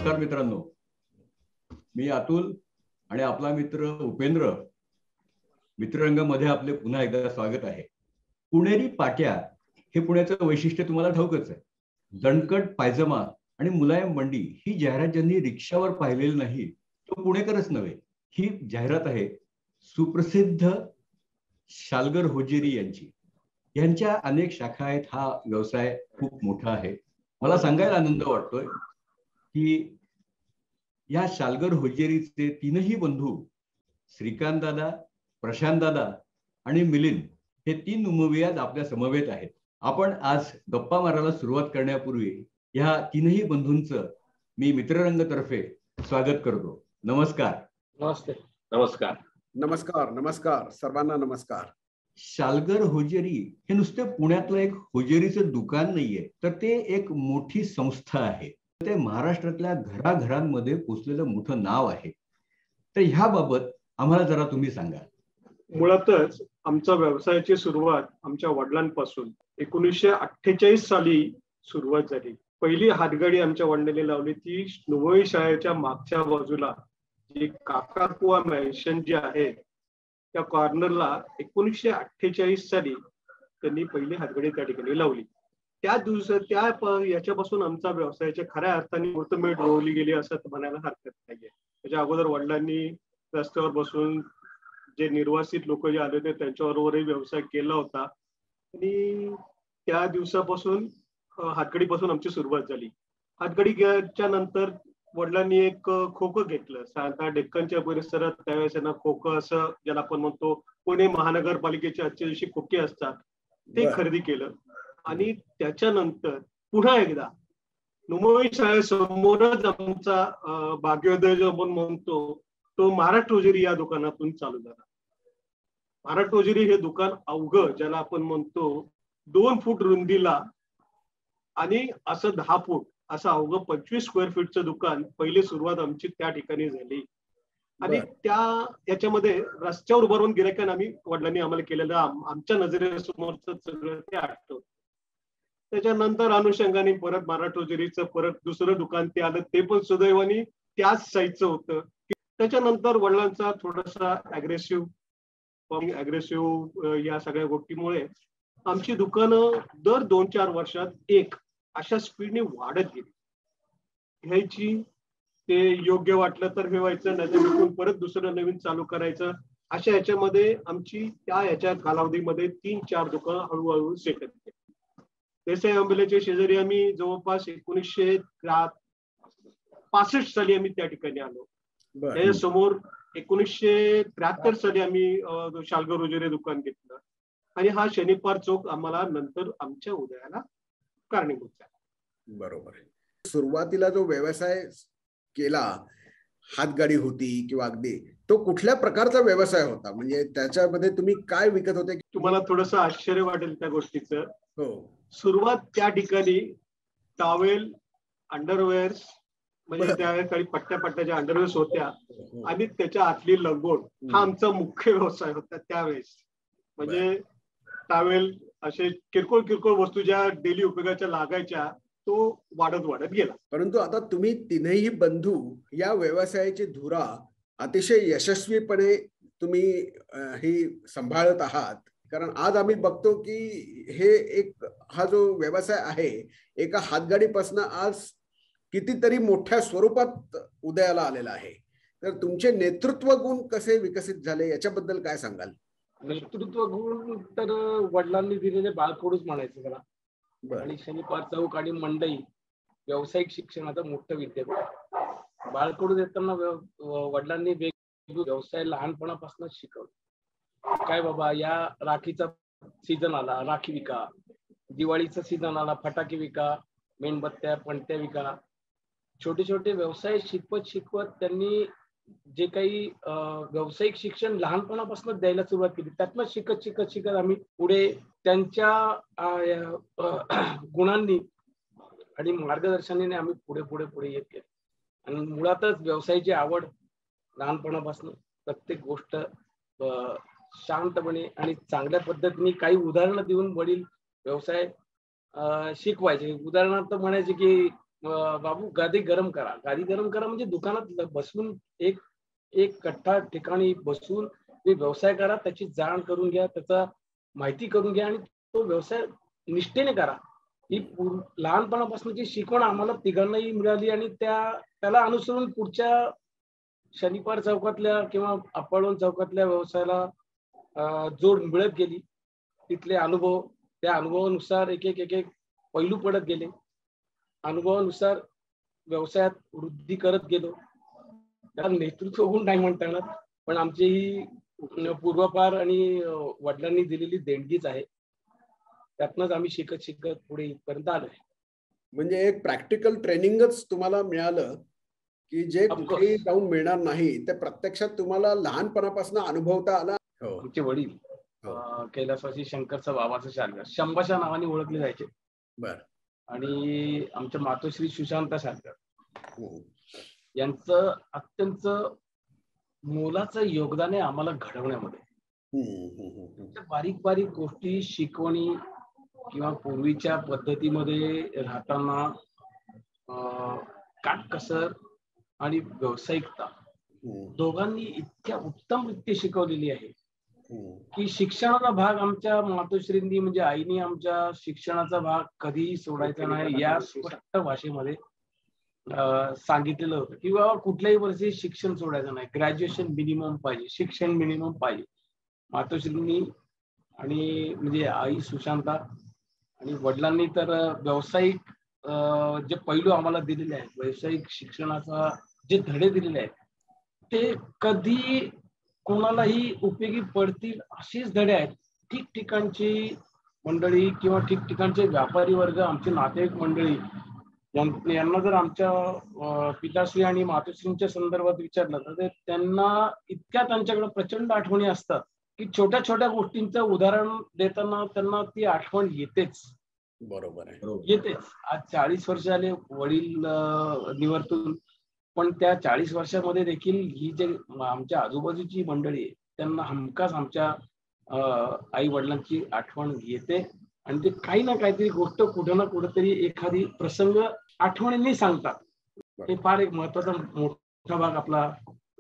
नमस्कार मित्रांनो, मी अतुल आणि आपला मित्र उपेंद्र मित्ररंगामध्ये आपले पुन्हा एकदा स्वागत आहे. पुणेरी पाट्या हे पुण्याचं वैशिष्ट्य तुम्हाला ठाऊकच आहे. दणकट पायजमा आणि मुलायम बंडी ही जाहिरात ज्यांनी रिक्षावर पाहिलेली नाही तो पुणेकरच नव्हे. ही जाहिरात आहे सुप्रसिद्ध शालगर होजेरी यांची. यांच्या अनेक शाखा आहेत. हा व्यवसाय खूप मोठा आहे. मला सांगायला आनंद वाटतोय की या शालगर होजेरीचे तीनही बंधू श्रीकांत दादा, प्रशांत दादा आणि मिलिंद हे तीन उमवी आज आपल्या समवेत आहेत. आपण आज गप्पा मारायला सुरुवात करण्यापूर्वी ह्या तीनही बंधूंचं मी मित्ररंगतर्फे स्वागत करतो. नमस्कार. नमस्ते. नमस्कार. नमस्कार. नमस्कार सर्वांना. नमस्कार. शालगर होजेरी हे नुसते पुण्यातलं एक होजेरीचं दुकान नाहीये, तर ते एक मोठी संस्था आहे. ते महाराष्ट्रातल्या घराघरांमध्ये पोचलेलं मोठं नाव आहे. तर ह्याबाबत आम्हाला जरा तुम्ही सांगा. मुळातच आमचा व्यवसायाची सुरुवात आमच्या वडिलांपासून 1948 साली सुरुवात झाली. पहिली हातगाडी आमच्या वडिलांनी लावली ती नुवई शाळेच्या मागच्या बाजूला जी काकाकुवा मॅन्शन जी आहे त्या कॉर्नरला 1948 साली त्यांनी पहिली हातगाडी त्या ठिकाणी लावली. त्या याच्यापासून आमचा व्यवसायाच्या खऱ्या अर्थाने मुहूर्तमेढ रोवली गेली असं म्हणायला हरकत नाहीये. त्याच्या अगोदर वडिलांनी रस्त्यावर बसून जे निर्वासित लोक जे आले होते त्यांच्याबरोबरही व्यवसाय केला होता आणि त्या दिवसापासून हातगाडीपासून आमची सुरुवात झाली. हातगाडीच्या नंतर वडिलांनी एक खोकं घेतलं. साधारणतः डेक्कनच्या परिसरात त्यावेळेस त्यांना खोकं असं ज्याला आपण म्हणतो पुणे महानगरपालिकेचे आजच्या दिवशी खोके असतात ते खरेदी केलं आणि त्याच्यानंतर पुन्हा एकदा नुमोई शाळेसमोरच आमचा भाग्योदय जो आपण म्हणतो तो महाराष्ट्र होजेरी या दुकानातून चालू झाला. महाराष्ट्र होजेरी हे दुकान अवघं ज्याला आपण म्हणतो 2 फूट रुंदीला आणि असं 10 फूट असं अवघं 25 स्क्वेअर फीटचं दुकान पहिली सुरुवात आमची त्या ठिकाणी झाली. आणि याच्यामध्ये रस्त्यावर उभारून गिरायकांना आम्ही वडिलांनी आम्हाला केलेलं आमच्या नजरेसमोरच सगळं ते आठवतं. त्याच्यानंतर अनुषंगाने परत महाराष्ट्र होजेरीचं परत दुसरं दुकान ते आलं. ते पण सुदैवाने त्याच साईजचं होतं. त्याच्यानंतर वडिलांचा थोडासा अग्रेसिव्ह या सगळ्या गोष्टीमुळे आमची दुकानं दर 2-4 वर्षात एक अशा स्पीडने वाढत गेली. घ्यायची ते योग्य वाटलं तर ठेवायचं, नाही तर परत दुसरं नवीन चालू करायचं. अशा ह्याच्यामध्ये आमची ह्याच्या कालावधीमध्ये 3-4 दुकानं हळूहळू सेट केली. देसाई आंबेलेच्या शेजारी आम्ही जवळपास 1965 साली आम्ही त्या ठिकाणी आलो. त्याच्या समोर 1973 साली आम्ही शालगर होजेरी दुकान घेतलं आणि हा शनिवार चौक आम्हाला नंतर आमच्या उदयाला कारणीभूत झाला. बरोबर आहे. सुरुवातीला जो व्यवसाय केला हातगाडी होती किंवा अगदी तो कुठल्या प्रकारचा व्यवसाय होता, म्हणजे त्याच्यामध्ये तुम्ही काय विकत होते? तुम्हाला थोडंसं आश्चर्य वाटेल त्या गोष्टीचं. हो. सुरुवात त्या ठिकाणी टॉवेल, अंडरवेअर्स म्हणजे त्या काही पट्ट्याच्या अंडरवेअर्स होत्या आणि त्याच्या आतली लगोड हा आमचा मुख्य व्यवसाय होता त्यावेळेस. म्हणजे टॉवेल असे किरकोळ वस्तू ज्या डेली उपयोगाच्या लागायच्या तो वाढत गेला. परंतु आता तुम्ही तीनही बंधू या व्यवसायाची धुरा अतिशय यशस्वीपणे तुम्ही ही सांभाळत आहात. कारण आज आम्ही बघतो की हा जो व्यवसाय आहे एका हातगाडीपासून आज कितीतरी मोठ्या स्वरूपात उदयाला आलेला आहे. तर तुमचे नेतृत्व गुण कसे विकसित झाले याच्याबद्दल काय सांगाल? नेतृत्व गुण तर वडिलांनी दिलेले बाळकडूच म्हणायचं त्याला. आणि शनिवार चौक आणि मंडई व्यावसायिक शिक्षणाचं मोठं विद्यापीठ. बाळकडू देताना वडिलांनी वेगवेगळे व्यवसाय लहानपणापासून शिकवलं. काय बाबा, या राखीचा सीझन आला राखी विका, दिवाळीचा सीझन आला फटाके विका, मेणबत्त्या पणत्या विका. छोटे व्यवसाय शिकवत त्यांनी जे काही व्यावसायिक शिक्षण लहानपणापासून द्यायला सुरुवात केली. त्यातनं शिकत आम्ही पुढे त्यांच्या गुणांनी आणि मार्गदर्शनाने आम्ही पुढे येत गेलो. आणि मुळातच व्यवसायाची आवड लहानपणापासून प्रत्येक गोष्ट शांतपणे आणि चांगल्या पद्धतीने काही उदाहरणं देऊन वडील व्यवसाय शिकवायचे. उदाहरणार्थ म्हणायचे की बाबू गादी गरम करा. गादी गरम करा म्हणजे दुकानात बसून एक कट्टा ठिकाणी बसून ते व्यवसाय करा, त्याची जाण करून घ्या, त्याचा माहिती करून घ्या आणि तो व्यवसाय निष्ठेने करा. ही लहानपणापासूनची शिकवण आम्हाला तिघांनाही मिळाली आणि त्याला अनुसरून पुढच्या शनिवार चौकातल्या किंवा अप्पाळवंत चौकातल्या व्यवसायाला जोड मिळत गेली. तिथले अनुभव, त्या अनुभवानुसार एक एक पैलू पडत गेले. अनुभवानुसार व्यवसायात वृद्धी करत गेलो. त्याला नेतृत्व होऊन नाही म्हणता येणार, पण आमची ही पूर्वापार आणि वडिलांनी दिलेली देणगीच आहे. त्यातनंच आम्ही शिकत पुढे इथपर्यंत आलोय. म्हणजे एक प्रॅक्टिकल ट्रेनिंगच तुम्हाला मिळालं की जे कुठेही जाऊन मिळणार नाही, ते प्रत्यक्षात तुम्हाला लहानपणापासून अनुभवता आला. आमचे वडील कैलासवासी शंकरचा बाबाचा शालगर शंभाच्या नावाने ओळखले जायचे. बर. आणि आमच्या मातोश्री सुशांता शालगर यांचं अत्यंत मोलाचं योगदान आहे आम्हाला घडवण्यामध्ये. बारीक बारीक गोष्टी, शिकवणी किंवा पूर्वीच्या पद्धतीमध्ये राहताना काटकसर आणि व्यावसायिकता दोघांनी इतक्या उत्तमरित्या शिकवलेली आहे की शिक्षणाचा भाग आमच्या मातोश्रींनी म्हणजे आईनी आमच्या शिक्षणाचा भाग कधीही सोडायचा नाही या स्पष्ट भाषेमध्ये सांगितलेलं होतं की बाबा कुठल्याही वर्षी शिक्षण सोडायचं नाही, ग्रॅज्युएशन मिनिमम पाहिजे, शिक्षण मिनिमम पाहिजे. मातोश्रींनी आणि म्हणजे आई सुशांता आणि वडिलांनी तर व्यावसायिक जे पैलू आम्हाला दिलेले आहेत, व्यावसायिक शिक्षणाचा जे धडे दिलेले आहेत ते कधी कोणालाही उपयोगी पडतील अशीच धडे आहेत. ठिकठिकाणची मंडळी किंवा ठिकठिकाणचे व्यापारी वर्ग, आमचे नातेवाईक मंडळी यांना जर आमच्या पिताश्री आणि मातोश्रींच्या संदर्भात विचारलं तर त्यांना इतक्या त्यांच्याकडे प्रचंड आठवणी असतात की छोट्या छोट्या गोष्टींचं उदाहरण देताना त्यांना ती आठवण येतेच. बरोबर आहे, येतेच. आज 40 वर्ष झाले वडील निवर्तून, पण त्या 40 वर्षामध्ये देखील ही जे आमच्या आजूबाजूची मंडळी आहे त्यांना हमखास आमच्या आई वडिलांची आठवण येते आणि ते काही ना काहीतरी गोष्ट कुठं ना कुठेतरी एखादी प्रसंग आठवणींनी सांगतात. हे फार एक महत्वाचा मोठा भाग आपला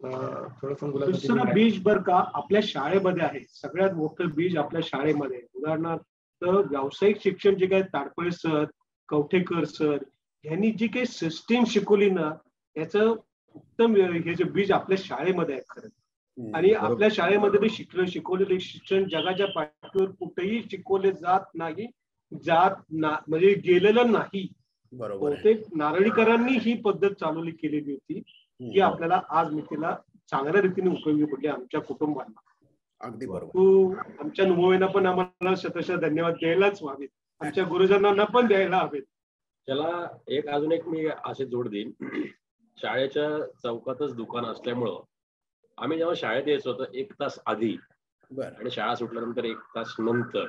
दुसरा बीज बर का आपल्या शाळेमध्ये आहे. सगळ्यात मोठं बीज आपल्या शाळेमध्ये. उदाहरणार्थ व्यावसायिक शिक्षण जे काही ताडपळे सर, कवठेकर सर यांनी जी काही सिस्टीम शिकवली ना, याचं उत्तम हे जे बीज आपल्या शाळेमध्ये आहे खरं. आणि आपल्या शाळेमध्ये ते शिकवलेले शिक्षण जगाच्या पाठीवर कुठेही शिकवले म्हणजे गेलेलं नाही. बहुतेक नारळीकरांनी ही पद्धत चालवली केलेली होती की आपल्याला आज मितीला चांगल्या रीतीने उपयोगी पडली आमच्या कुटुंबांना. अगदी बरोबर. आमच्या अनुभवांना पण आम्हाला शतशः धन्यवाद द्यायलाच हवेत, आमच्या गुरुजनांना पण द्यायला हवेत. त्याला अजून एक मी असे जोड देईन. शाळेच्या चौकातच दुकान असल्यामुळं आम्ही जेव्हा शाळेत यायचो होतो 1 तास आधी आणि शाळा सुटल्यानंतर 1 तास नंतर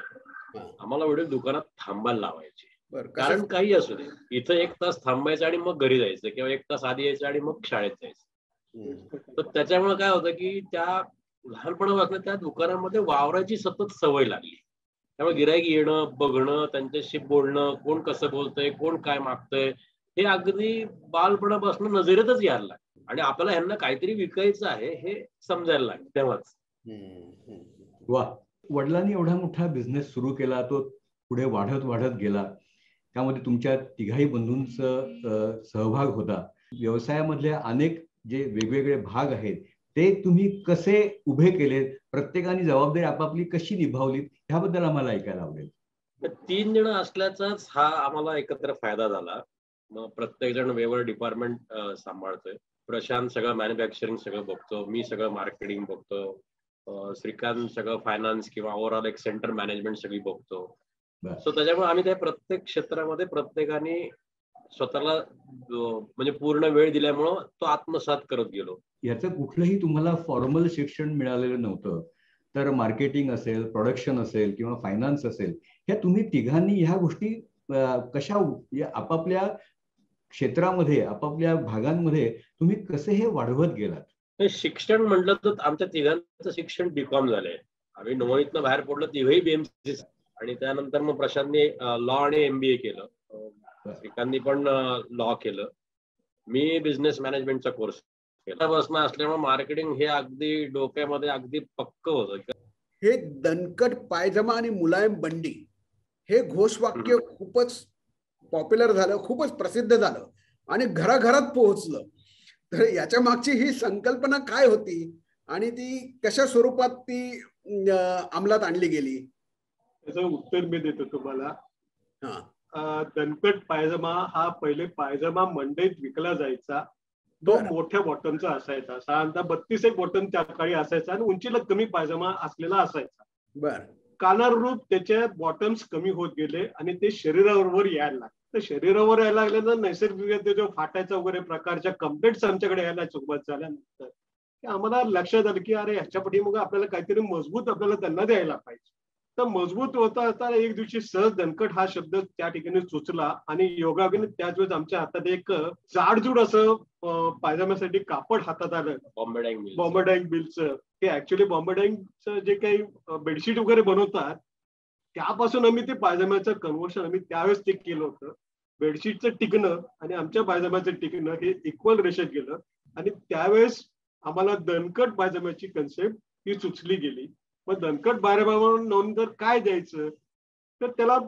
आम्हाला वडील दुकानात थांबायला लावायचे. कारण काही असू दे, इथं 1 तास थांबायचं आणि मग घरी जायचं किंवा 1 तास आधी यायचं आणि मग शाळेत जायचं. तर त्याच्यामुळे काय होतं की त्या लहानपणापासून त्या दुकानामध्ये वावराची सतत सवय लागली. त्यामुळे गिऱ्हाईक येणं, बघणं, त्यांच्याशी बोलणं, कोण कसं बोलतंय, कोण काय मागतंय, हे अगदी बालपणापासून नजरेतच यायला लागलं आणि आपल्याला ह्यांना काहीतरी विकायचं आहे हे समजायला लागलं तेव्हाच. वा, वडिलांनी एवढा मोठा बिझनेस सुरू केला, तो पुढे वाढत गेला. त्यामध्ये तुमच्या तिघाही बंधूंचा सहभाग होता. व्यवसायामधले अनेक जे वेगवेगळे भाग आहेत ते तुम्ही कसे उभे केले, प्रत्येकाने जबाबदारी आपापली कशी निभावली, ह्याबद्दल आम्हाला ऐकायला आवडेल. 3 जण असल्याचाच हा आम्हाला एकत्र फायदा झाला. मग प्रत्येक जण वेगवेगळं डिपार्टमेंट सांभाळतोय. प्रशांत सगळं मॅन्युफॅक्चरिंग सगळं बघतो, मी सगळं मार्केटिंग बघतो, श्रीकांत सगळं फायनान्स किंवा ओव्हरऑल एक सेंटर मॅनेजमेंट सगळी बघतो. सो त्याच्यामुळे आम्ही त्या प्रत्येक क्षेत्रामध्ये प्रत्येकाने स्वतःला म्हणजे पूर्ण वेळ दिल्यामुळं तो आत्मसात करत गेलो. याचं कुठलंही तुम्हाला फॉर्मल शिक्षण मिळालेलं नव्हतं, तर मार्केटिंग असेल, प्रोडक्शन असेल किंवा फायनान्स असेल, ह्या तुम्ही तिघांनी ह्या गोष्टी कशा आपापल्या क्षेत्रामध्ये, आपापल्या भागांमध्ये तुम्ही कसे हे वाढवत गेलात? शिक्षण म्हटलं तर आमच्या तिघांचं शिक्षण बीकॉम झालंय. आम्ही 9वीतनं बाहेर पडलो, तिघही BMC आणि त्यानंतर मग प्रशांतने लॉ आणि MBA केलं. श्रीकांतनी पण लॉ केलं, मी बिझनेस मॅनेजमेंटचा कोर्स केला. बसणं असल्यामुळे मार्केटिंग हे अगदी डोक्यामध्ये अगदी पक्क होतं. हे दणकट पायजमा आणि मुलायम बंडी हे घोषवाक्य खूपच पॉप्युलर झालं, खूपच प्रसिद्ध झालं आणि घराघरात पोहोचलं. तर याच्या मागची ही संकल्पना काय होती आणि ती कशा स्वरूपात ती अंमलात आणली गेली? त्याचं उत्तर मी देतो तुम्हाला. हा, दणकट पायजमा हा पहिले पायजमा मंडईत विकला जायचा. तो मोठ्या बॉटमचा असायचा, साधारणतः 32 एक बॉटम त्या काळी असायचा आणि उंचीला कमी पायजमा असलेला असायचा. बर. कालानुरूप त्याचे बॉटम्स कमी होत गेले आणि ते शरीरावर यायला लागले. तर शरीरावर यायला लागल्यानंतर नैसर्गिक जो फाटायचा वगैरे प्रकारच्या कंप्लेंट्स आमच्याकडे यायला सुरुवात झाल्यानंतर आम्हाला लक्षात आलं की अरे ह्याच्या पाठीमागे आपल्याला काहीतरी मजबूत आपल्याला त्यांना द्यायला पाहिजे. तर मजबूत होता एक दिवशी सहज दणकट हा शब्द त्या ठिकाणी सुचला आणि योगायोगाने त्याच वेळेस आमच्या हातात एक जाडजूड असं पायजाम्यासाठी कापड हातात आलं, बॉम्बे डाईंग बिलचं. हे ऍक्च्युली बॉम्बे डाईंगचं जे काही बेडशीट वगैरे बनवतात त्यापासून आम्ही ते पायजाम्याचं कन्व्हर्शन आम्ही त्यावेळेस ते केलं होतं. बेडशीटचं टिकणं आणि आमच्या पायजाम्याचं टिकणं हे इक्वल रेषेत गेलं आणि त्यावेळेस आम्हाला दणकट पायजाम्याची कन्सेप्ट ही सुचली गेली. मग दणकट नंतर काय द्यायचं, तर त्याला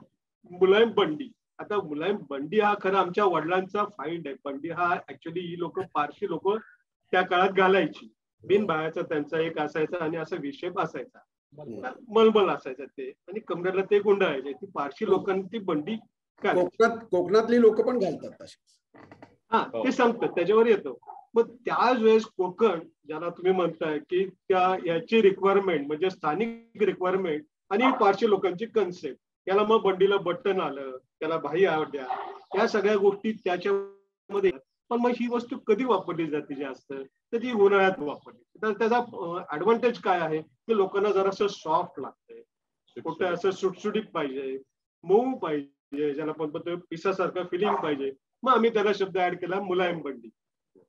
मुलायम बंडी. आता मुलायम बंडी हा खरं आमच्या वडिलांचा फाईंड आहे. बंडी हा ऍक्च्युली ही लोक पारशी लोक त्या काळात घालायची. बिन बायाचा त्यांचा एक असायचा आणि असा विषेप असायचा, मलमल असायचा ते, आणि कमरेला ते गुंडाळायचे. ती पारशी लोकांनी ती बंडी कोकणातली लोक पण घालतात तशी. हा, ते सांगतात त्याच्यावर येतो. मग त्याच वेळेस कोकण ज्याला तुम्ही म्हणताय की त्या याची रिक्वायरमेंट म्हणजे स्थानिक रिक्वायरमेंट आणि पारशी लोकांची कन्सेप्ट, याला मग बंडीला बटन आलं, त्याला बाही आवडल्या, या सगळ्या गोष्टी त्याच्यामध्ये. पण मग ही वस्तू कधी वापरली जाते जास्त, तर ती उन्हाळ्यात वापरली. तर त्याचा ऍडव्हान्टेज काय आहे की लोकांना जरासं सॉफ्ट लागतंय, कुठे असं सुटसुटीत पाहिजे, मऊ पाहिजे, ज्याला पण पिसासारखं फिलिंग पाहिजे. मग आम्ही त्याला शब्द ऍड केला मुलायम बंडी.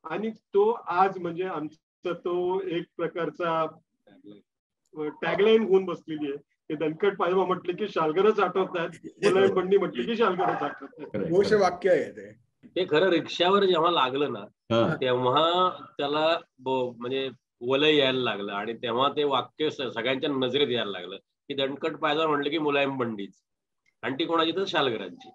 आणि तो आज म्हणजे आमचा तो एक प्रकारचा टॅगलाईन होऊन बसलेली आहे. ते दणकट पायजमा म्हटलं की शालगरच आठवतात, मुलायम बंडी म्हटलं की शालगरच आठवतात. घोषवाक्य आहे ते खरं. रिक्षावर जेव्हा लागलं ना तेव्हा त्याला म्हणजे वलय यायला लागलं आणि तेव्हा ते वाक्य सगळ्यांच्या नजरेत यायला लागलं की दणकट पायजमा म्हटलं की मुलायम बंडीच, आणि ती कोणाची तर शालगरांची.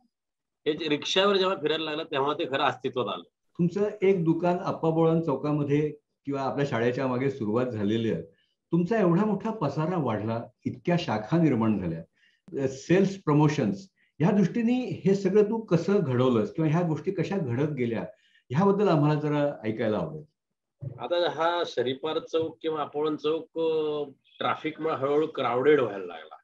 हे रिक्षावर जेव्हा फिरायला लागलं तेव्हा ते खरं अस्तित्वात आलं. तुमचं एक दुकान आप्पाबोळन चौकामध्ये किंवा आपल्या शाळेच्या मागे सुरुवात झालेली आहे. तुमचा एवढा मोठा पसारा वाढला, इतक्या शाखा निर्माण झाल्या, सेल्स प्रमोशन्स, ह्या दृष्टीने हे सगळं तू कसं घडवलंस किंवा ह्या गोष्टी कशा घडत गेल्या ह्याबद्दल आम्हाला जरा ऐकायला आवडेल. आता हा शरीपार चौक किंवा अपोळण चौक ट्रॅफिकमुळे हळूहळू क्राऊडेड व्हायला लागला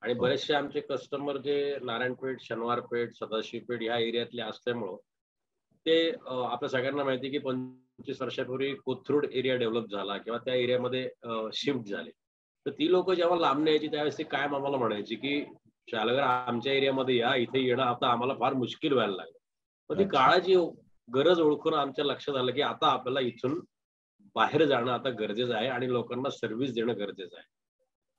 आणि बरेचसे आमचे कस्टमर जे नारायणपेठ, शनिवारपेठ, सदाशिवपेठ या एरियातले असल्यामुळं ते आपल्या सगळ्यांना माहिती की 25 वर्षापूर्वी कोथरूड एरिया डेव्हलप झाला किंवा त्या एरियामध्ये शिफ्ट झाले. तर ती लोक जेव्हा लांब यायची त्यावेळेस ते कायम आम्हाला म्हणायची की शालगर आमच्या एरियामध्ये या, इथे येणं आता आम्हाला फार मुश्किल व्हायला लागलं. मग ती काळाची गरज ओळखून आमच्या लक्षात आलं की आता आपल्याला इथून बाहेर जाणं आता गरजेचं आहे आणि लोकांना सर्व्हिस देणं गरजेचं आहे.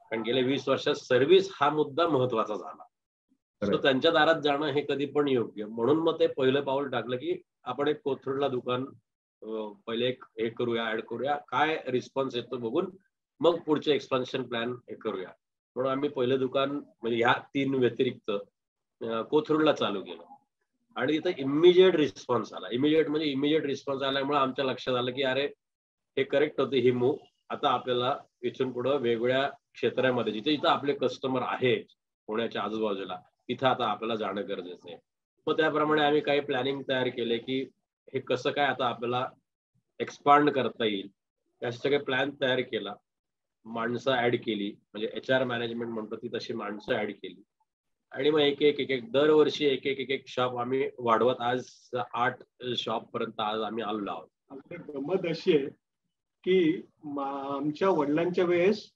कारण गेल्या 20 वर्षात सर्व्हिस हा मुद्दा महत्वाचा झाला. तर त्यांच्या दारात जाणं हे कधी पण योग्य. म्हणून मग ते पहिलं पाऊल टाकलं की आपण एक कोथरूडला दुकान पहिले एक हे करूया, ऍड करूया, काय रिस्पॉन्स येतो बघून मग पुढचे एक्सपान्शन प्लॅन हे करूया. म्हणून आम्ही पहिलं दुकान म्हणजे ह्या 3 व्यतिरिक्त कोथरूडला चालू केलं आणि तिथं इमिजिएट रिस्पॉन्स आला. इमिजिएट रिस्पॉन्स आल्यामुळे आमच्या लक्षात आलं की अरे हे करेक्ट होते ही मूव. आता आपल्याला इथून पुढं वेगवेगळ्या क्षेत्रामध्ये जिथे जिथं आपले कस्टमर आहेत पुण्याच्या आजूबाजूला तिथं आता आपल्याला जाणं गरजेचं आहे. मग त्याप्रमाणे आम्ही काही प्लॅनिंग तयार केले की हे कसं काय आता आपल्याला एक्सपांड करता येईल, त्याचे सगळे प्लॅन तयार केला. माणसं ऍड केली, म्हणजे HR मॅनेजमेंट म्हणतो ती तशी माणसं ऍड केली आणि मग एक दरवर्षी एक शॉप आम्ही वाढवत आज 8 शॉप पर्यंत आज आम्ही आलो आहोत. आपली गंमत अशी आहे की आमच्या वडिलांच्या वेळेस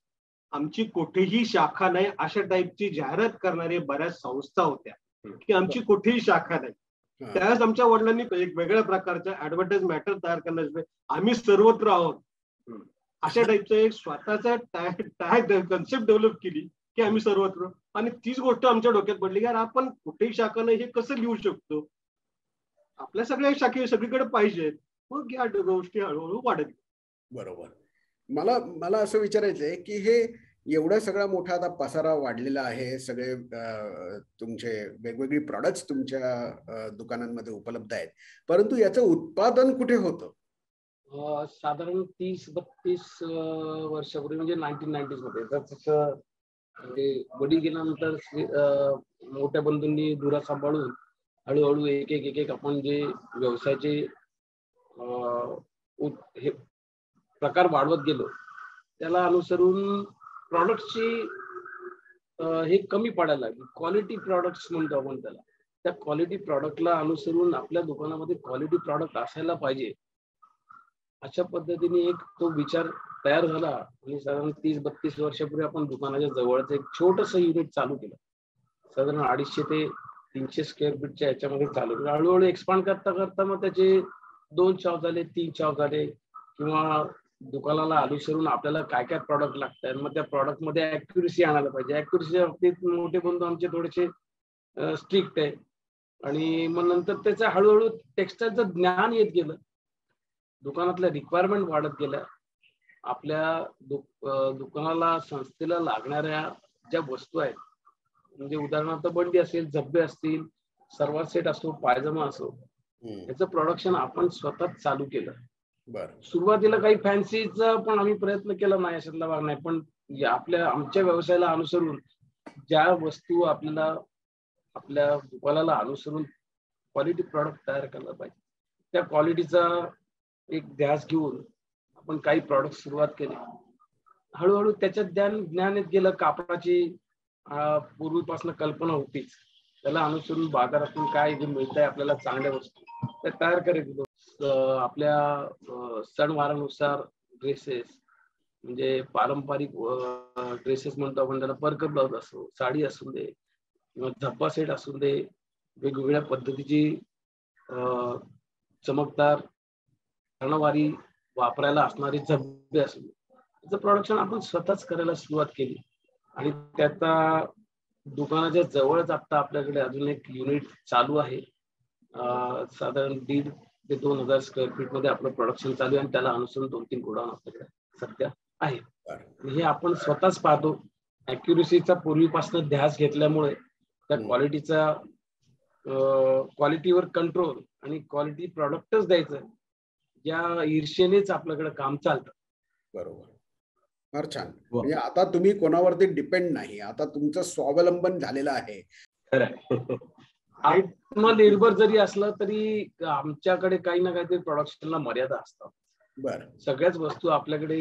आमची कुठेही शाखा नाही अशा टाईपची जाहिरात करणारी बऱ्याच संस्था होत्या की आमची कुठेही शाखा नाही. त्यावेळेस आमच्या वडिलांनी एक वेगळ्या प्रकारचा ऍडव्हर्टाइज मॅटर तयार करण्याचे आम्ही सर्वत्र आहोत अशा टाईपचं एक स्वतःचा कन्सेप्ट डेव्हलप केली की आम्ही सर्वत्र. आणि तीच गोष्ट आमच्या डोक्यात पडली की यार आपण कुठेही शाखा नाही हे कसं लिहू शकतो. आपल्या सगळ्या शाखे सगळीकडे पाहिजेत, मग या गोष्टी हळूहळू वाढत. बरोबर. मला असं विचारायचंय की हे एवढा सगळा मोठा आता पसारा वाढलेला आहे, सगळे तुमचे वेगवेगळी प्रॉडक्ट्स तुमच्या दुकानांमध्ये उपलब्ध आहेत, परंतु याचं उत्पादन कुठे होतं? साधारण 30-32 वर्षापूर्वी म्हणजे 1990s मध्ये तसं वडील गेल्यानंतर मोठ्या बंधूंनी धुरा सांभाळून हळूहळू एक एक आपण जे व्यवसायाचे हे प्रकार वाढवत गेलो, त्याला अनुसरून प्रॉडक्टची हे कमी पडायला लागली. क्वालिटी प्रॉडक्ट्स म्हणतो आपण त्याला. त्या क्वालिटी प्रॉडक्टला अनुसरून आपल्या दुकानामध्ये क्वालिटी प्रॉडक्ट असायला पाहिजे, अशा पद्धतीने एक तो विचार तयार झाला. आणि साधारण 30-32 वर्षापूर्वी आपण दुकानाच्या जवळच एक छोटंसं युनिट चालू केलं. साधारण 250 ते 300 स्क्वेअर फीटच्या याच्यामध्ये चालू केलं. हळूहळू एक्सपांड करता करता मग त्याचे 2 शॉप झाले, 3 शॉप झाले, किंवा दुकानाला अनुसरून आपल्याला काय काय प्रॉडक्ट लागतात, मग त्या प्रॉडक्ट मध्ये ऍक्युरेसी आणायला पाहिजे. ऍक्युरेसीच्या बाबतीत मोठे बंधू आमचे थोडेसे स्ट्रिक्ट आहे. आणि मग नंतर त्याचं हळूहळू टेक्स्टाईलचं ज्ञान येत गेलं, दुकानातल्या रिक्वायरमेंट वाढत गेल्या. आपल्या दुकानाला संस्थेला लागणाऱ्या ज्या वस्तू आहेत, म्हणजे उदाहरणार्थ बंडी असेल, झब्बे असतील, सर्वार सेट असो, पायजमा असो, याचं प्रोडक्शन आपण स्वतः चालू केलं. सुरुवातीला काही फॅन्सीचा पण आम्ही प्रयत्न केला नाही, अशातला भाग नाही. पण आमच्या व्यवसायाला अनुसरून ज्या वस्तू आपल्या दुकानाला अनुसरून क्वालिटी प्रॉडक्ट तयार करायला पाहिजे, त्या क्वालिटीचा एक ध्यास घेऊन आपण काही प्रॉडक्ट सुरुवात केले. हळूहळू त्याच्यात ज्ञान येत गेलं. कापडाची पूर्वीपासून कल्पना होतीच, त्याला अनुसरून बाजारातून काय मिळत आहे आपल्याला चांगल्या वस्तू त्या तयार करत गेलो. आपल्या सणवारानुसार ड्रेसेस, म्हणजे पारंपरिक ड्रेसेस म्हणतो आपण त्याला, परकर ब्लाउज असो, साडी असू दे, किंवा झब्बा सेट असू दे, वेगवेगळ्या पद्धतीची चमकदार सणवारी वापरायला असणारे झब्बे असू दे, त्याचं प्रोडक्शन आपण स्वतःच करायला सुरुवात केली. आणि त्याचा दुकानाच्या जवळच आता आपल्याकडे अजून एक युनिट चालू आहे. साधारण 1,500 ते 2,000 स्क्वेअर फीट मध्ये आपलं प्रोडक्शन चालू आहे. आणि त्याला अनुसरून 2-3 गोडाऊन आपल्याकडे सध्या आहे. हे आपण स्वतःच पाहतो. ऍक्युरेसीचा पूर्वीपासून ध्यास घेतल्यामुळे त्या क्वालिटीवर कंट्रोल आणि क्वालिटी प्रॉडक्टच द्यायचं, या ईर्षेनेच आपल्याकडे काम चालतं. बरोबर. फार छान. म्हणजे आता तुम्ही कोणावरती डिपेंड नाही, आता तुमचं स्वावलंबन झालेलं आहे. आत्मनिर्भर जरी असलं तरी आमच्याकडे काही ना काहीतरी प्रोडक्शनला मर्यादा असतात. बरं. सगळ्याच वस्तू आपल्याकडे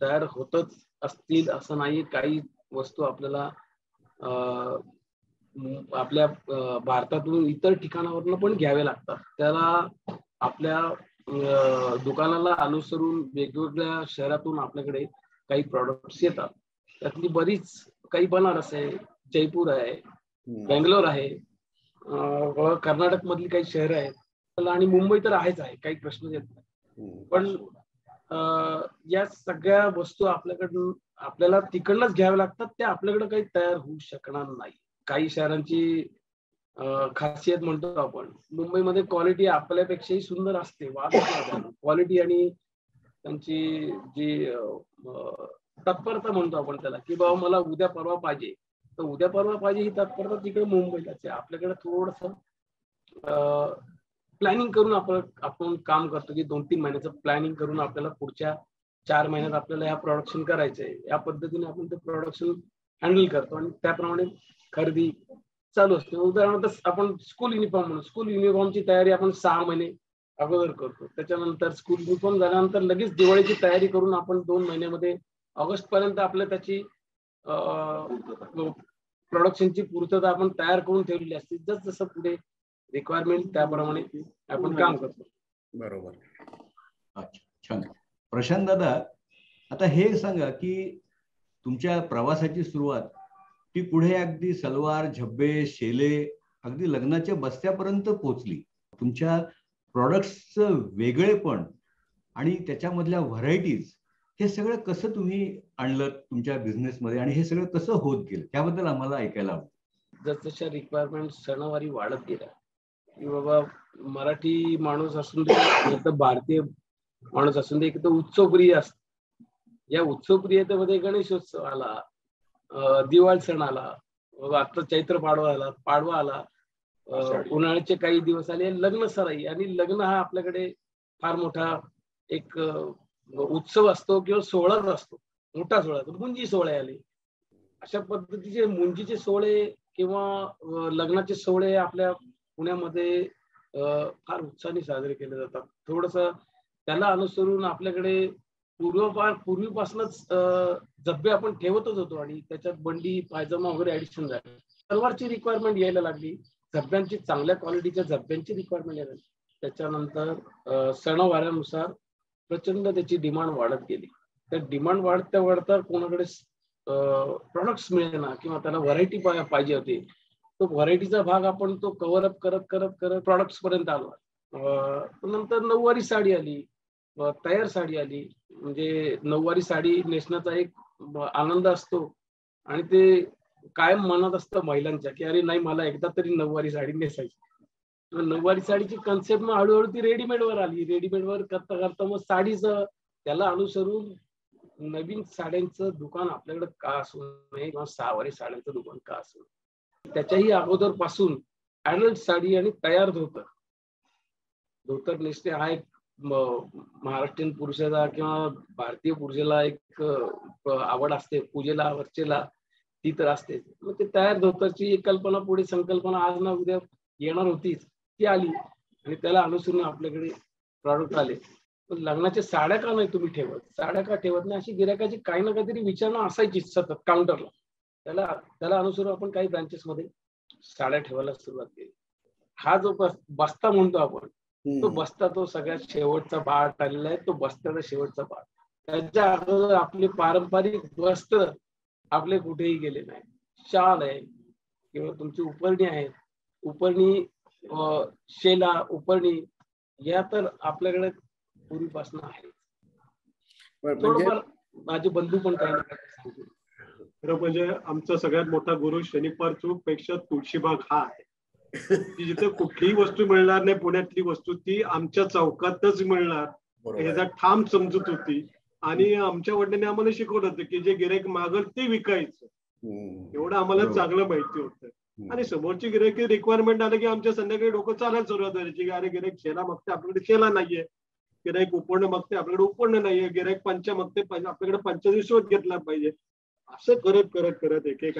तयार होतच असतील असं नाही. काही वस्तू आपल्याला आपल्या भारतातून इतर ठिकाणावरून पण घ्यावे लागतात. त्याला आपल्या दुकानाला अनुसरून वेगवेगळ्या शहरातून आपल्याकडे काही प्रॉडक्ट्स येतात. त्यातली बरीच, काही बनारस आहे, जयपूर आहे, बेंगलोर आहे, कर्नाटक मधली काही शहरं आहेत, आणि मुंबई तर आहेच आहे, काही प्रश्न येत नाही. पण या सगळ्या वस्तू आपल्याला तिकडनंच घ्याव्या लागतात. त्या आपल्याकडे काही तयार होऊ शकणार नाही. काही शहरांची खासियत म्हणतो आपण, मुंबईमध्ये क्वालिटी आपल्यापेक्षाही सुंदर असते. क्वालिटी आणि त्यांची जी तत्परता म्हणतो आपण त्याला, की बाबा मला उद्या परवा पाहिजे, तर उद्या परवा पाहिजे ही तत्परता तिकडे मुंबईलाच आहे. आपल्याकडे थोडस प्लॅनिंग करून आपण काम करतो, की 2-3 महिन्याचं प्लॅनिंग करून आपल्याला पुढच्या 4 महिन्यात आपल्याला ह्या प्रोडक्शन करायचंय. या पद्धतीने आपण ते प्रोडक्शन हँडल करतो आणि त्याप्रमाणे खरेदी चालू असते. उदाहरणार्थ आपण स्कूल युनिफॉर्म म्हणून, स्कूल युनिफॉर्मची तयारी आपण 6 महिने अगोदर करतो. त्याच्यानंतर स्कूल युनिफॉर्म झाल्यानंतर लगेच दिवाळीची तयारी करून आपण 2 महिन्यामध्ये ऑगस्ट पर्यंत आपल्या त्याची प्रोडक्शनची पूर्तता आपण तयार करून ठेवलेली असते. जसं पुढे रिक्वायरमेंट त्याप्रमाणे आपण काम करतो. बरोबर. अच्छा, छान. प्रशांत दादा, आता हे सांगा की तुमच्या प्रवासाची सुरुवात ती पुढे अगदी सलवार, झब्बे, शेले, अगदी लग्नाच्या बस्त्यापर्यंत पोहोचली. तुमच्या प्रॉडक्ट्सचं वेगळेपण आणि त्याच्यामधल्या व्हरायटीज, हे सगळं कसं तुम्ही आणलं तुमच्या बिझनेसमध्ये, आणि हे सगळं कसं होत गेलं, त्याबद्दल आम्हाला ऐकायला आवडेल. जसजशा रिक्वायरमेंट सणावारी वाढत गेल्या, की बाबा मराठी माणूस असून दे, एक तर भारतीय माणूस असून दे, एक तर उत्सवप्रिय असत. या उत्सवप्रियतेमध्ये गणेशोत्सव आला, दिवाळी सण आला, आता चैत्र पाडवा आला, उन्हाळ्याचे काही दिवस आले, लग्न सराई. आणि लग्न हा आपल्याकडे फार मोठा एक उत्सव असतो किंवा सोहळाच असतो, मोठा सोहळा. मुंजी सोहळे आले. अशा पद्धतीचे मुंजीचे सोहळे किंवा लग्नाचे सोहळे आपल्या पुण्यामध्ये फार उत्साहाने साजरे केले जातात. थोडस त्याला अनुसरून आपल्याकडे पूर्वीपासूनच जब्बे आपण ठेवतच होतो आणि त्याच्यात बंडी पायजमा वगैरे ऍडिशन झाली. तलवारची रिक्वायरमेंट यायला लागली, झब्ब्यांची चांगल्या क्वालिटीच्या झब्ब्यांची रिक्वायरमेंट यायला लागली. त्याच्यानंतर सणवारानुसार प्रचंड त्याची डिमांड वाढत गेली. त्या डिमांड वाढता कोणाकडे प्रॉडक्ट्स मिळेना किंवा त्याला व्हरायटी पाहिजे होती. तो व्हरायटीचा भाग आपण तो कव्हर अप करत करत करत प्रॉडक्ट्स पर्यंत आलो. नंतर नऊवारी साडी आली, तयार साडी आली. म्हणजे नऊवारी साडी नेसण्याचा एक आनंद असतो आणि ते कायम मनात असतं महिलांच्या की अरे नाही, मला एकदा तरी नऊवारी साडी नेसायची. नऊवारी साडीची कन्सेप्ट मग हळूहळू ती रेडीमेडवर आली. रेडीमेडवर करता करता मग साडीचं त्याला अनुसरून नवीन साड्यांचं दुकान आपल्याकडे का असू नये किंवा सहावारी साड्यांचं दुकान का असू नये. त्याच्याही अगोदर पासून ऍडल्ट साडी आणि तयार धोतर नेसणे हा एक महाराष्ट्रीयन पुरुषाला किंवा भारतीय पुरुषाला एक आवड असते. पूजेला वर्चेला ती तर असते. मग ते तयार धोतरची एक कल्पना, पुढे संकल्पना आज ना उद्या येणार होतीच, ती आली आणि त्याला अनुसरून आपल्याकडे प्रॉडक्ट आले. पण लग्नाच्या साड्या का नाही तुम्ही ठेवत, साड्या का ठेवत नाही, अशी गिऱ्हाईकाची काही ना काहीतरी विचारणा असायची सतत काउंटरला. त्याला अनुसरून आपण काही ब्रांचेस मध्ये साड्या ठेवायला सुरुवात केली. हा जो बस्ता म्हणतो आपण, तो बस्ता तो सगळ्यात शेवटचा पार्ट आलेला आहे. तो बस्त्याचा शेवटचा पार्ट. त्याच्या अगोदर आपले पारंपरिक वस्त्र आपले कुठेही गेले नाही. शाल आहे किंवा तुमची उपरणी आहे, उपरणी शेला उपरणी, या तर आपल्याकडे पूर्वीपासून आहे. थोडंफार माझे बंधू पण काही ना काही सांगतील. खरं म्हणजे आमचा सगळ्यात मोठा गुरु शनिवार चौक पेक्षा तुळशीबाग हा आहे की जिथे कुठलीही वस्तू मिळणार नाही, पुण्यातली वस्तू ती आमच्या चौकातच मिळणार, ह्याचा ठाम समजूत होती. आणि आमच्या वडिलांनी आम्हाला शिकवलं होतं की जे गिऱ्हाईक मागल ते विकायचं, एवढं आम्हाला चांगलं माहिती होतं. आणि समोरची गिऱ्हाईक रिक्वायरमेंट आलं की आमच्या संध्याकाळी डोकं चालायला सुरुवात व्हायची की अरे गिऱ्हाईक शेला मागते, आपल्याकडे शेला नाहीये. गिऱ्हाईक उपरणं मागते, आपल्याकडे उपरणं नाहीये. गिऱ्हाईक पंचा मागते, आपल्याकडे पंचदिवसवत घेतला पाहिजे. असं करत करत करत एक एक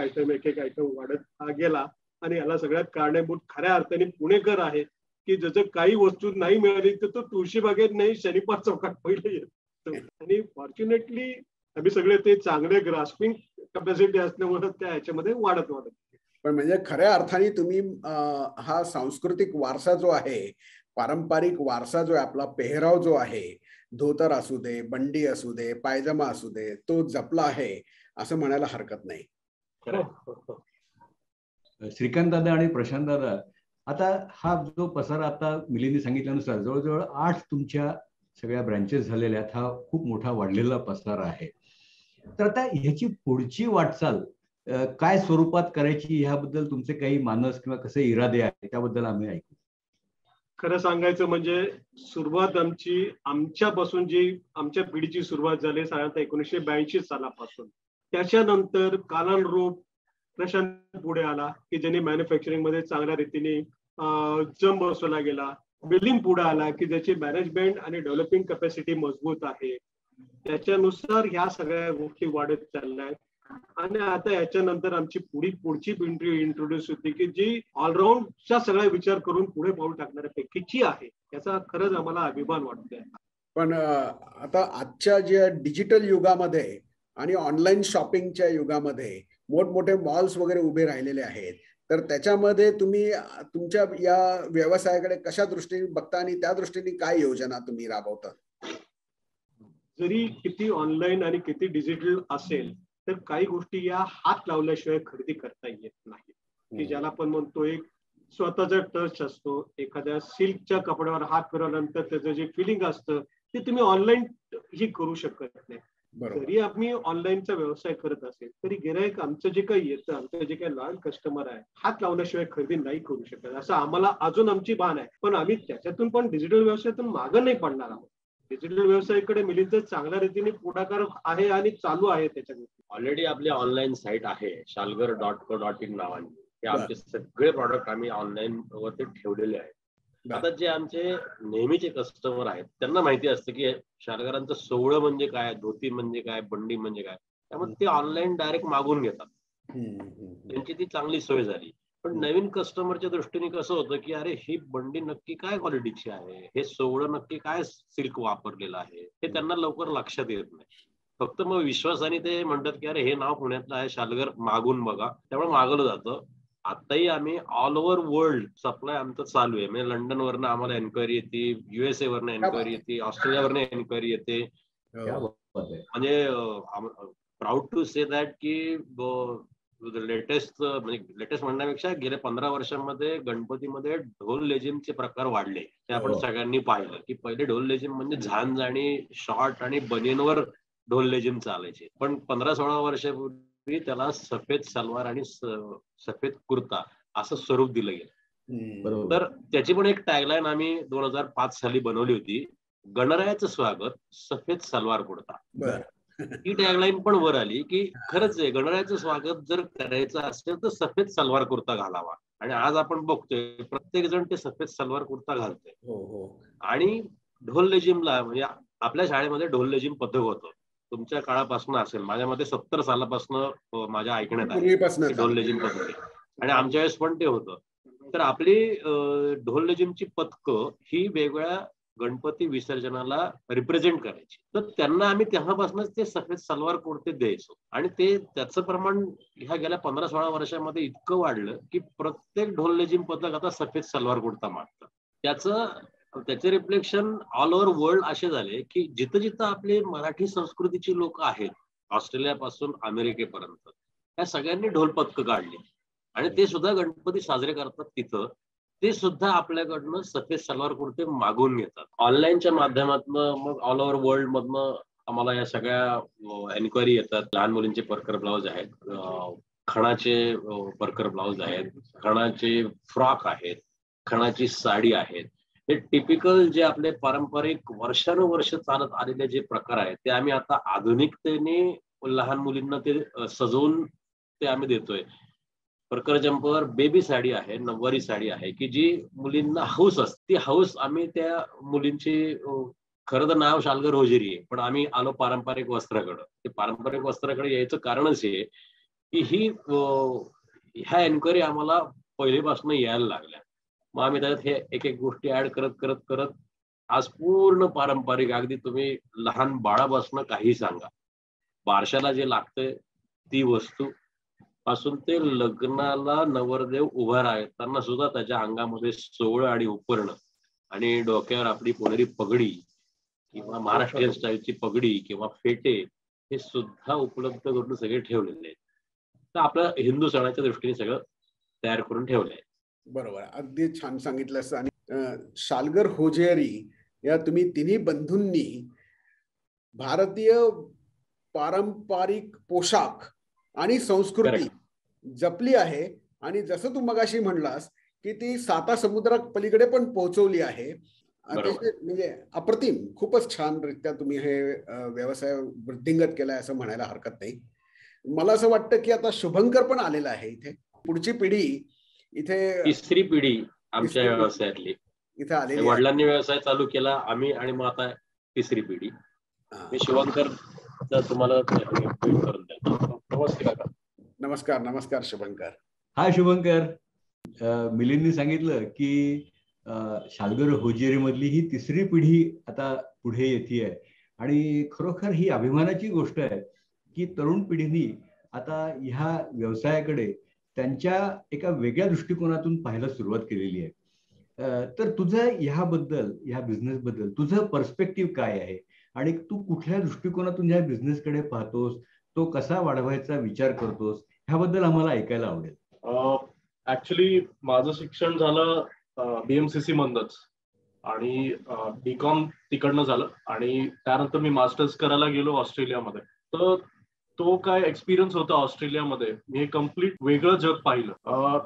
आयटम वाढत गेला. आणि याला सगळ्यात कारणीभूत खऱ्या अर्थाने पुणेकर आहे की जसं काही वस्तू नाही मिळाली तर तो तुळशीबागेत नाही शनिवार चौकात पहिले येतो. आणि फॉर्च्युनेटली आम्ही सगळे ते चांगले ग्रास्पिंग कॅपॅसिटी असल्यामुळे त्या ह्याच्यामध्ये वाढत. पण म्हणजे खऱ्या अर्थाने तुम्ही हा सांस्कृतिक वारसा जो आहे, पारंपरिक वारसा जो आहे, आपला पेहराव जो आहे, धोतर असू दे, बंडी असू दे, पायजमा असू दे, तो जपला आहे असं म्हणायला हरकत नाही. श्रीकांत दादा आणि प्रशांत दादा, आता हा जो पसारा आता मिलिंदने सांगितल्यानुसार जवळजवळ 8 तुमच्या सगळ्या ब्रँचेस झालेल्या आहेत. हा खूप मोठा वाढलेला पसारा आहे. तर आता ह्याची पुढची वाटचाल काय स्वरूपात करायची, ह्याबद्दल तुमचे काही मानस किंवा कसे इरादे आहेत त्याबद्दल आम्ही ऐकू. खरं सांगायचं म्हणजे सुरुवात आमच्यापासून जी आमच्या पिढीची सुरुवात झाली साधारणतः 1982 सालापासून. त्याच्यानंतर कालानुरूप प्रशांत पुढे आला की ज्यांनी मॅन्युफॅक्चरिंग मध्ये चांगल्या रीतीने जम बसवला गेला. बिल्डिंग पुढे आला की ज्याची मॅनेजमेंट आणि डेव्हलपिंग कॅपॅसिटी मजबूत आहे. त्याच्यानुसार ह्या सगळ्या गोष्टी वाढत चालल्या आहेत. आणि आता याच्यानंतर आमची पुढची पिंढी इंट्रोड्यूस होती की जी ऑलराऊंडचा सगळा विचार करून पुढे पाऊल टाकणाऱ्यापैकीची आहे. याचा खरंच आम्हाला अभिमान वाटतोय. पण आता आजच्या ज्या डिजिटल युगामध्ये आणि ऑनलाईन शॉपिंगच्या युगामध्ये मोठमोठे मॉल्स वगैरे उभे राहिलेले आहेत. तर त्याच्यामध्ये तुम्ही तुमच्या या व्यवसायाकडे कशा दृष्टीने बघता आणि त्या दृष्टीने काय योजना तुम्ही राबवता? जरी किती ऑनलाईन आणि किती डिजिटल असेल तर काही गोष्टी या हात लावल्याशिवाय खरेदी करता येत नाही. की ज्याला आपण म्हणतो एक स्वतःचा टच असतो. एखाद्या सिल्कच्या कपड्यावर हात फिरवल्यानंतर त्याचं जे फिलिंग असतं ते तुम्ही ऑनलाईन ही करू शकत नाही. जरी आम्ही ऑनलाईनचा व्यवसाय करत असेल तरी गिराईक आमचं जे काही येतं, आमचं जे काही लहान कस्टमर आहे, हात लावल्याशिवाय खरेदी नाही करू शकत असं आम्हाला अजून आमची भान आहे. पण आम्ही त्याच्यातून पण डिजिटल व्यवसायातून मागं नाही पडणार आहोत. डिजिटल व्यवसायाकडे मिलिंदचा चांगल्या रीतीने पुढाकार आहे आणि चालू आहे. त्याच्या ऑलरेडी आपली ऑनलाईन साईट आहे shalgar.co.in नावाने. हे आमचे सगळे प्रॉडक्ट आम्ही ऑनलाईन वरती ठेवलेले आहेत. आता जे आमचे नेहमीचे कस्टमर आहेत त्यांना माहिती असतं की शालगरांचं सोवळं म्हणजे काय, धोती म्हणजे काय, बंडी म्हणजे काय, त्यामुळे ते ऑनलाईन डायरेक्ट मागून घेतात. त्यांची ती चांगली सोय झाली. पण नवीन कस्टमरच्या दृष्टीने कसं होतं की अरे ही बंडी नक्की काय क्वालिटीची आहे, हे सोवळं नक्की काय सिल्क वापरलेलं आहे, हे त्यांना लवकर लक्षात येत नाही. फक्त मग विश्वासाने ते म्हणतात की अरे हे नाव पुण्यातलं आहे, शालगर, मागून बघा, त्यामुळे मागवलं जातं. आताही आम्ही ऑल ओव्हर वर्ल्ड सप्लाय आमचं चालू आहे. म्हणजे लंडन वरनं आम्हाला एन्क्वायरी येते, USA वरनं एन्क्वायरी येते, ऑस्ट्रेलियावरनं एन्क्वायरी येते. म्हणजे प्राऊड टू से दॅट की लेटेस्ट म्हणण्यापेक्षा गेल्या 15 वर्षांमध्ये गणपतीमध्ये ढोल लेझिमचे प्रकार वाढले. ते आपण सगळ्यांनी पाहिलं की पहिले ढोल लेझिम म्हणजे झांज आणि शॉर्ट आणि बनियनवर ढोल लेझिम चालायचे. पण 15-16 वर्षापूर्वी त्याला सफेद सलवार आणि सफेद कुर्ता असं स्वरूप दिलं गेलं. तर त्याची पण एक टॅगलाईन आम्ही 2005 साली बनवली होती, गणरायाचं स्वागत सफेद सलवार कुर्ता. ही टॅगलाईन पण वर आली की खरंच आहे, गणरायाचं स्वागत जर करायचं असेल तर सफेद सलवार कुर्ता घालावा. आणि आज आपण बघतोय प्रत्येक जण ते सफेद सलवार कुर्ता घालतोय. आणि ढोल लेझिमला म्हणजे आपल्या शाळेमध्ये ढोल लेझिम पथक होतं. तुमच्या काळापासून असेल, माझ्या मते 70 सालापासून माझ्या ऐकण्यात आहे ढोल लेझिम पथक, आणि आमच्या वेळेस पण ते होतं. तर आपली ढोल लेझिमची पथकं ही वेगवेगळ्या गणपती विसर्जनाला रिप्रेझेंट करायची. तर त्यांना आम्ही तेव्हापासूनच ते सफेद सलवार कुर्ते द्यायचो. आणि ते त्याचं प्रमाण ह्या गेल्या 15-16 वर्षामध्ये इतकं वाढलं की प्रत्येक ढोल लेझिम पथक आता सफेद सलवार कुर्ता मागतं. त्याचे रिफ्लेक्शन ऑल ओव्हर वर्ल्ड असे झाले की जिथं जिथं आपले मराठी संस्कृतीची लोक आहेत, ऑस्ट्रेलियापासून अमेरिकेपर्यंत, त्या सगळ्यांनी ढोल पथकं काढली आणि ते सुद्धा गणपती साजरे करतात तिथं. ते सुद्धा आपल्याकडनं सफेद सलवार कुर्ते मागवून घेतात. ऑनलाईनच्या माध्यमातून मग ऑल ओव्हर वर्ल्ड मधनं आम्हाला या सगळ्या एन्क्वायरी येतात. लहान मुलींचे परकर ब्लाउज आहेत, खणाचे परकर ब्लाउज आहेत, खणाचे फ्रॉक आहेत, खणाची साडी आहेत. हे टिपिकल जे आपले पारंपरिक वर्षानुवर्ष चालत आलेले जे प्रकार आहेत ते आम्ही आता आधुनिकतेने लहान मुलींना ते सजवून ते आम्ही देतोय. परकर जंपर बेबी साडी आहे, नववारी साडी आहे की जी मुलींना हौस असते. ती हौस आम्ही त्या मुलींची, खरं तर नाव शालगर होजेरी आहे पण आम्ही आलो पारंपरिक वस्त्राकडं. ते पारंपरिक वस्त्राकडे यायचं कारणच हे की ह्या एन्क्वायरी आम्हाला पहिलेपासून यायला लागल्या. मग आम्ही त्याच्यात हे एक एक गोष्टी ऍड करत करत करत आज पूर्ण पारंपरिक, अगदी तुम्ही लहान बाळापासून काही सांगा, बारशाला जे लागतंय ती वस्तू पासून ते लग्नाला नवरदेव उभा राहताना सुद्धा त्याच्या अंगामध्ये सोवळं आणि उपरणं आणि डोक्यावर आपली पुणेरी पगडी किंवा महाराष्ट्रीयन स्टाईलची पगडी किंवा फेटे हे सुद्धा उपलब्ध करून सगळे ठेवलेले आहेत. तर आपलं हिंदू सणाच्या दृष्टीने सगळं तयार करून ठेवलंय. बरोबर, अगदी छान सांगितलंस. आणि शालगर होजेरी या तुम्ही तिन्ही बंधूंनी भारतीय पारंपरिक पोशाख आणि संस्कृती जपली आहे. आणि जसं तू मगाशी म्हणलास की ती 7 समुद्रा पलीकडे पण पोहोचवली आहे. म्हणजे अप्रतिम, खूपच छान रित्या तुम्ही हे व्यवसाय वृद्धिंगत केलाय असं म्हणायला हरकत नाही. मला असं वाटतं की आता शुभंकर पण आलेला आहे इथे. पुढची पिढी इथे, तिसरी पिढी आमच्या व्यवसायातली इथे आलेली. वडिलांनी व्यवसाय चालू केला, आम्ही, आणि मग आता तिसरी पिढी. मी शुभंकर तुम्हाला करून द्या. नमस्कार. नमस्कार शुभंकर. हा शुभंकर, मिलिंदने सांगितलं की शालगर होजेरी मधली ही तिसरी पिढी आता पुढे येते आहे. आणि खरोखर ही अभिमानाची गोष्ट आहे की तरुण पिढीने आता ह्या व्यवसायाकडे त्यांच्या एका वेगळ्या दृष्टिकोनातून पाहायला सुरुवात केलेली आहे. तर तुझं ह्याबद्दल, ह्या बिझनेस बद्दल तुझं पर्स्पेक्टिव्ह काय आहे आणि तू कुठल्या दृष्टिकोनातून ह्या बिझनेसकडे पाहतोस, तो कसा वाढवायचा विचार करतोस, ह्याबद्दल आम्हाला ऐकायला आवडेल. ऍक्च्युली माझं शिक्षण झालं BMCC मधनच. आणि बीकॉम तिकडनं झालं आणि त्यानंतर मी मास्टर्स करायला गेलो ऑस्ट्रेलियामध्ये. तर तो काय एक्सपिरियन्स होता ऑस्ट्रेलियामध्ये, मी कम्प्लीट वेगळं जग पाहिलं.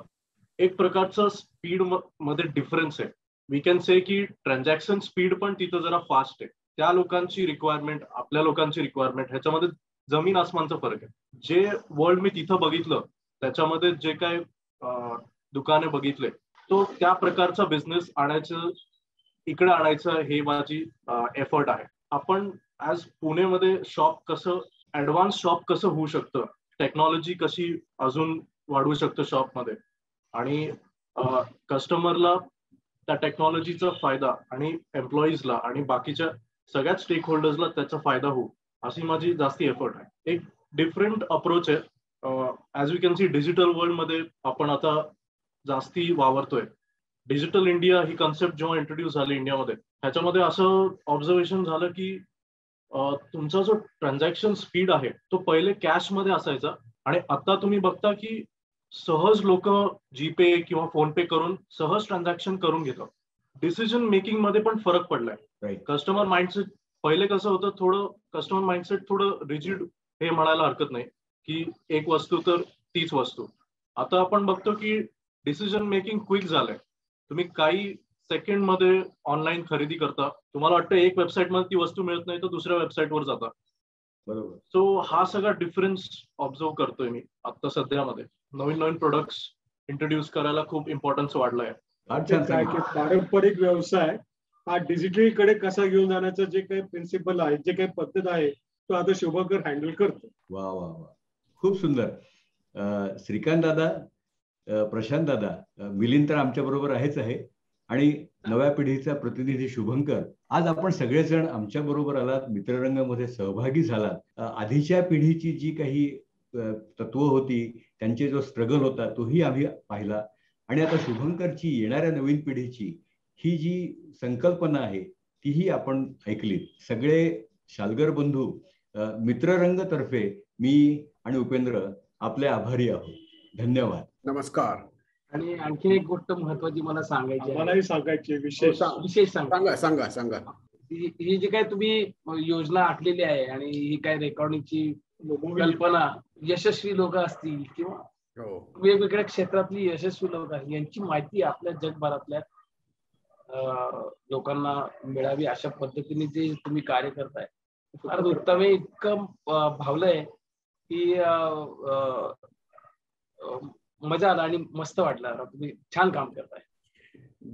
एक प्रकारचं स्पीड मध्ये डिफरन्स आहे. वी कॅन से की ट्रान्झॅक्शन स्पीड पण तिथं जरा फास्ट आहे. त्या लोकांची रिक्वायरमेंट, आपल्या लोकांची रिक्वायरमेंट ह्याच्यामध्ये जमीन आसमानचा फरक आहे. जे वर्ल्ड मी तिथं बघितलं त्याच्यामध्ये जे काय दुकाने बघितले, तो त्या प्रकारचा बिझनेस आणायचं, इकडे आणायचं हे माझी एफर्ट आहे. आपण ऍज पुणेमध्ये शॉप कसं, ऍडव्हान्स शॉप कसं होऊ शकतं, टेक्नॉलॉजी कशी अजून वाढवू शकतो शॉपमध्ये आणि कस्टमरला त्या टेक्नॉलॉजीचा फायदा आणि एम्प्लॉईजला आणि बाकीच्या सगळ्याच स्टेक होल्डर्सला त्याचा फायदा होऊ, अशी माझी जास्ती एफर्ट आहे. एक डिफरंट अप्रोच आहे. As you can see digital world मध्ये आपण आता जास्ती वावरतोय. डिजिटल इंडिया ही कन्सेप्ट जेव्हा इंट्रोड्यूस झाली इंडियामध्ये, ह्याच्यामध्ये असं ऑब्झर्वेशन झालं की तुमचा जो ट्रान्झॅक्शन स्पीड आहे तो पहिले कॅश मध्ये असायचा आणि आता तुम्ही बघता की सहज लोक जीपे किंवा फोन पे करून सहज ट्रान्झॅक्शन करून घेतात. डिसिजन मेकिंग मध्ये पण फरक पडलाय. कस्टमर माइंडसेट पहिले कसं होतं, थोडं कस्टमर माइंडसेट थोडं रिजिड हे म्हणायला हरकत नाही की एक वस्तू तर तीच वस्तू. आता आपण बघतो की डिसिजन मेकिंग क्विक झालंय. तुम्ही काही सेकंड मध्ये ऑनलाईन खरेदी करता, तुम्हाला वाटतं एक वेबसाईट मध्ये ती वस्तू मिळत नाही तर दुसऱ्या वेबसाईटवर जाता. बरोबर. सो हा सगळा डिफरन्स ऑब्झर्व करतोय मी आता सध्यामध्ये. नवीन नवीन प्रोडक्ट्स इंट्रोड्यूस करायला खूप इम्पॉर्टन्स वाढलाय. पारंपरिक व्यवसाय हा डिजिटल कडे कसा घेऊन जाण्याचं जे काही प्रिन्सिपल आहे, जे काही पद्धत आहे, तो आता शुभकर हँडल करतो. वा वा वा, खूप सुंदर. श्रीकांत दादा, प्रशांत दादा, मिलिंद तर आमच्या बरोबर आहेच आहे आणि नव्या पिढीचा प्रतिनिधी शुभंकर, आज आपण सगळेजण आमच्या बरोबर आलात, मित्ररंगामध्ये सहभागी झालात. आधीच्या पिढीची जी काही तत्व होती, त्यांचे जो स्ट्रगल होता तोही आम्ही पाहिला आणि आता शुभंकरची येणाऱ्या नवीन पिढीची ही जी संकल्पना आहे तीही आपण ऐकली. सगळे शालगर बंधू मित्ररंग तर्फे मी आणि उपेंद्र आपले आभारी आहोत. धन्यवाद. नमस्कार. आणि आणखी एक गोष्ट महत्वाची मला सांगायची, मलाही सांगायची, विशेष सांगा. ही जी काय तुम्ही योजना आखलेली आहे आणि ही काय रेकॉर्डिंगची कल्पना, यशस्वी लोक असतील किंवा वेगवेगळ्या क्षेत्रातली यशस्वी लोक असतील, यांची माहिती आपल्या जगभरातल्या लोकांना मिळावी अशा पद्धतीने जे तुम्ही कार्य करताय, फार उत्तम आहे. इतकं भावलंय की मजा आला आणि मस्त वाटलं. तुम्ही छान काम करताय.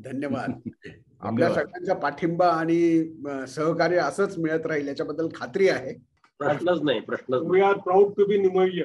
धन्यवाद. आपल्या सगळ्यांचा पाठिंबा आणि सहकार्य असंच मिळत राहील याच्याबद्दल खात्री आहे. प्रश्नच नाही. We are proud to be निमय्य.